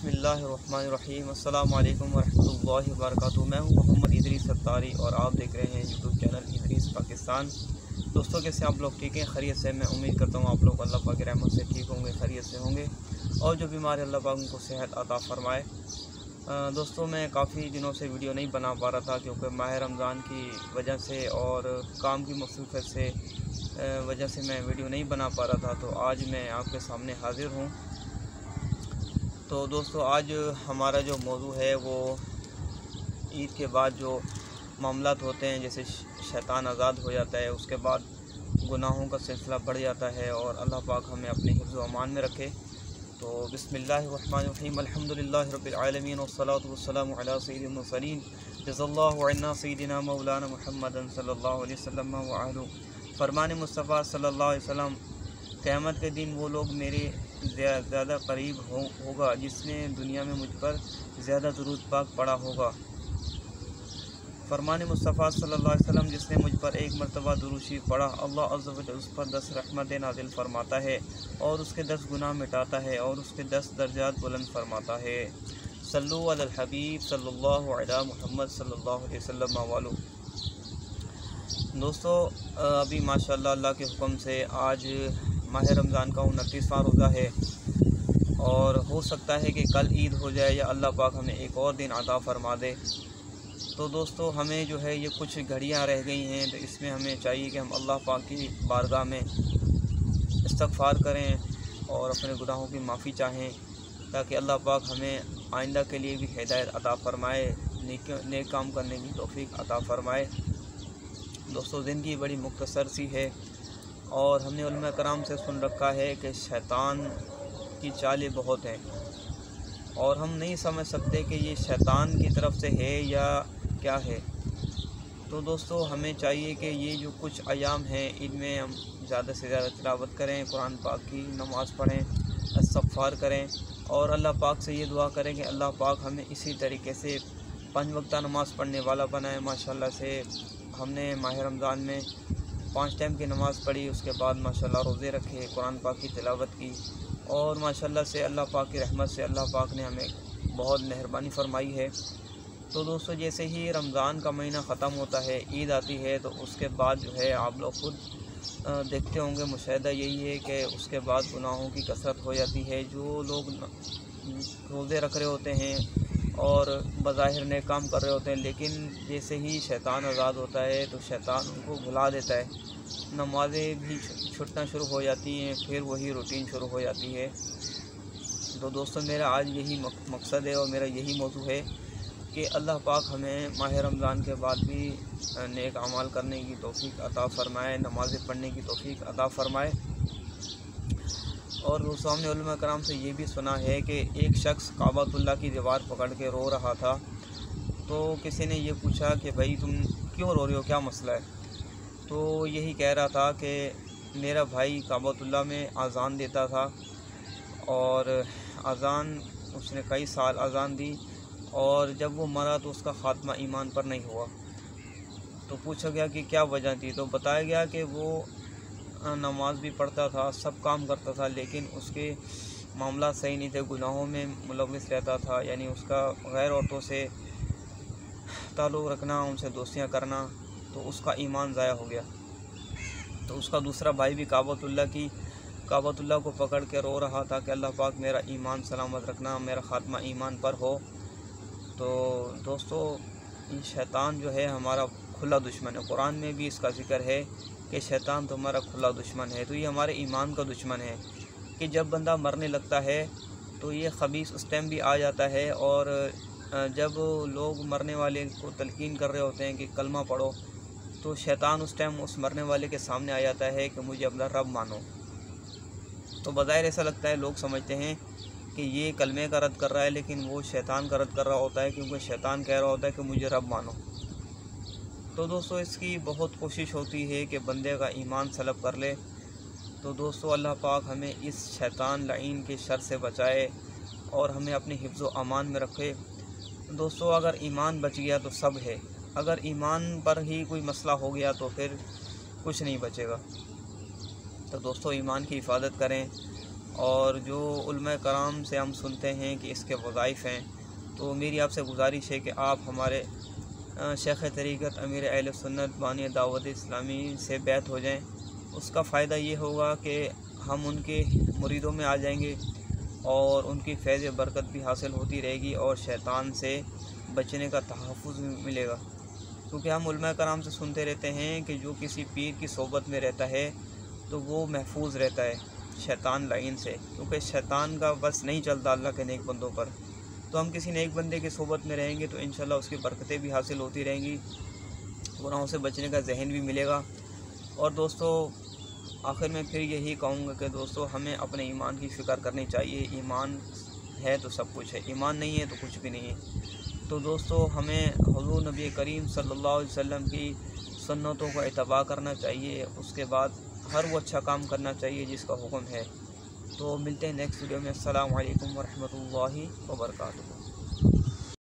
बिस्मिल्लाहिर्रहमानिर्रहीम अस्सलामु अलैकुम वरहमतुल्लाहि वबरकातुहू। मैं हूँ मोहम्मद इदरीस सत्तारी और आप देख रहे हैं यूट्यूब चैनल इदरीस पाकिस्तान। दोस्तों, कैसे आप लोग? ठीक हैं, खैरियत से? मैं उम्मीद करता हूँ आप लोग अल्लाह पाक की रहमत से ठीक होंगे, खैरियत से होंगे और जो बीमार अल्लाह पाक उनको सेहत अता फ़रमाए। दोस्तों, मैं काफ़ी दिनों से वीडियो नहीं बना पा रहा था क्योंकि माह रमज़ान की वजह से और काम की मसरूफ़ियत से वजह से मैं वीडियो नहीं बना पा रहा था। तो आज मैं आपके सामने हाज़िर हूँ। तो दोस्तों, आज हमारा जो मौजू है वो ईद के बाद जो मामलात होते हैं, जैसे शैतान आज़ाद हो जाता है, उसके बाद गुनाहों का सिलसिला बढ़ जाता है और अल्लाह पाक हमें अपने हिफ्ज़ व अमान में रखे। तो बिस्मिल्लाहिर्रहमानिर्रहीम अल्हम्दुलिल्लाहि रब्बिल आलमीन वस्सलातु वस्सलामु अला सय्यिदिल मुरसलीन जज़ल्लाहु अन्ना सय्यिदिना मौलाना मुहम्मदन सल्लल्लाहु अलैहि वसल्लम व अहलु। फरमान मुस्तफ़ा सल्लल्लाहु अलैहि वसल्लम, क़यामत के दिन वो लोग मेरे ज़्यादा करीब होगा जिसने दुनिया में मुझ पर ज़्यादा दुरूद पाक पढ़ा होगा। फरमान मुस्तफ़ा सल्लल्लाहु अलैहि वसल्लम, जिसने मुझ पर एक मरतबा दुरूद शरीफ पढ़ा, अल्लाह अज़्ज़ व जल उस पर 10 रहमतें नाज़िल फरमाता है और उसके 10 गुनाह मिटाता है और उसके 10 दर्जात बुलंद फरमाता है। सल्लु अलल हबीब सल्लल्लाहु अला मुहम्मद सल्लल्लाहु अलैहि वसल्लम वालो। दोस्तों, अभी माशाअल्लाह अल्लाह के हुक्म से आज माह रमज़ान का 29वां रोज़ा है और हो सकता है कि कल ईद हो जाए या अल्लाह पाक हमें एक और दिन अता फ़रमा दे। तो दोस्तों, हमें जो है ये कुछ घड़ियां रह गई हैं, तो इसमें हमें चाहिए कि हम अल्लाह पाक की बारगाह में इस्तग़फ़ार करें और अपने गुनाहों की माफ़ी चाहें ताकि अल्लाह पाक हमें आइंदा के लिए भी हिदायत अता फ़रमाए, नेक काम करने की तौफ़ीक अता फ़रमाए। दोस्तों, ज़िंदगी बड़ी मुख्तसर सी है और हमने उलमा कराम से सुन रखा है कि शैतान की चालें बहुत हैं और हम नहीं समझ सकते कि ये शैतान की तरफ से है या क्या है। तो दोस्तों, हमें चाहिए कि ये जो कुछ अयाम हैं इनमें हम ज़्यादा से ज़्यादा तिलावत करें, कुरान पाक की नमाज़ पढ़ें, इस्तग़फ़ार करें और अल्लाह पाक से ये दुआ करें कि अल्लाह पाक हमें इसी तरीके से 5 वक्ता नमाज़ पढ़ने वाला बनाए। माशाल्लाह से हमने माह रमज़ान में 5 टाइम की नमाज़ पढ़ी, उसके बाद माशाल्लाह रोज़े रखे, कुरान पाक की तिलावत की और माशाल्लाह से अल्लाह पाक की रहमत से अल्लाह पाक ने हमें बहुत मेहरबानी फरमाई है। तो दोस्तों, जैसे ही रमज़ान का महीना ख़त्म होता है, ईद आती है, तो उसके बाद जो है आप लोग खुद देखते होंगे, मुशाहिदा यही है कि उसके बाद गुनाहों की कसरत हो जाती है। जो लोग रोज़े रख रहे होते हैं और बज़ाहिर नेक काम कर रहे होते हैं, लेकिन जैसे ही शैतान आज़ाद होता है तो शैतान उनको भुला देता है, नमाज़ें भी छूटना शुरू हो जाती हैं, फिर वही रूटीन शुरू हो जाती है। तो दोस्तों, मेरा आज यही मकसद है और मेरा यही मौजू है कि अल्लाह पाक हमें माह रमज़ान के बाद भी नेक अमाल करने की तौफ़ीक अता फ़रमाए, नमाज़ें पढ़ने की तौफ़ीक अता फ़रमाए। और दोस्तों, हमने उलमा कराम से ये भी सुना है कि एक शख्स काबतुल्लाह की दीवार पकड़ के रो रहा था। तो किसी ने ये पूछा कि भाई तुम क्यों रो रहे हो, क्या मसला है? तो यही कह रहा था कि मेरा भाई काबतुल्लाह में अज़ान देता था और अज़ान उसने कई साल अज़ान दी और जब वो मरा तो उसका ख़ात्मा ईमान पर नहीं हुआ। तो पूछा गया कि क्या वजह थी, तो बताया गया कि वो नमाज़ भी पढ़ता था, सब काम करता था, लेकिन उसके मामला सही नहीं थे, गुनाहों में मुलव्विस रहता था, यानी उसका गैर औरतों से ताल्लुक़ रखना, उनसे दोस्तियां करना, तो उसका ईमान ज़ाया हो गया। तो उसका दूसरा भाई भी काबतुल्लाह को पकड़ के रो रहा था कि अल्लाह पाक मेरा ईमान सलामत रखना, मेरा ख़ात्मा ईमान पर हो। तो दोस्तों, शैतान जो है हमारा खुला दुश्मन है। कुरान में भी इसका ज़िक्र है कि शैतान तो हमारा खुला दुश्मन है। तो ये हमारे ईमान का दुश्मन है कि जब बंदा मरने लगता है तो ये ख़बीस उस टाइम भी आ जाता है और जब लोग मरने वाले को तलकीन कर रहे होते हैं कि कलमा पढ़ो, तो शैतान उस टाइम उस मरने वाले के सामने आ जाता है कि मुझे अपना रब मानो। तो बज़ाहिर ऐसा लगता है, लोग समझते हैं कि ये कलमे का रद्द कर रहा है, लेकिन वो शैतान का रद्द कर रहा होता है, क्योंकि शैतान कह रहा होता है कि मुझे रब मानो। तो दोस्तों, इसकी बहुत कोशिश होती है कि बंदे का ईमान सलब कर ले। तो दोस्तों, अल्लाह पाक हमें इस शैतान लाइन के शर से बचाए और हमें अपने हिफ्ज़ व अमान में रखे। दोस्तों, अगर ईमान बच गया तो सब है, अगर ईमान पर ही कोई मसला हो गया तो फिर कुछ नहीं बचेगा। तो दोस्तों, ईमान की हिफाजत करें और जो उलमा कराम से हम सुनते हैं कि इसके वज़ाइफ़ हैं, तो मेरी आपसे गुजारिश है कि आप हमारे शेख तरीक़त अमीर अहले सुन्नत बानी दावत इस्लामी से बैत हो जाएं। उसका फ़ायदा ये होगा कि हम उनके मुरीदों में आ जाएंगे और उनकी फैज़ बरकत भी हासिल होती रहेगी और शैतान से बचने का तहफ़्फ़ुज़ भी मिलेगा। क्योंकि हम उलमा कराम से सुनते रहते हैं कि जो किसी पीर की सोबत में रहता है तो वो महफूज रहता है शैतान लाइन से, क्योंकि शैतान का बस नहीं चलता अल्लाह के नेक बंदों पर। तो हम किसी नेक बंदे की सोबत में रहेंगे तो इंशाल्लाह उसकी बरकतें भी हासिल होती रहेंगी, गुनाहों से बचने का जहन भी मिलेगा। और दोस्तों, आखिर में फिर यही कहूँगा कि दोस्तों, हमें अपने ईमान की फ़िक्र करनी चाहिए। ईमान है तो सब कुछ है, ईमान नहीं है तो कुछ भी नहीं है। तो दोस्तों, हमें हुज़ूर नबी करीम सल्लल्लाहु अलैहि वसल्लम की सुन्नतों को इत्तबा करना चाहिए, उसके बाद हर वो अच्छा काम करना चाहिए जिसका हुक्म है। तो मिलते हैं नेक्स्ट वीडियो में। अस्सलामु अलैकुम वरहमतुल्लाहि वबरकातुहू।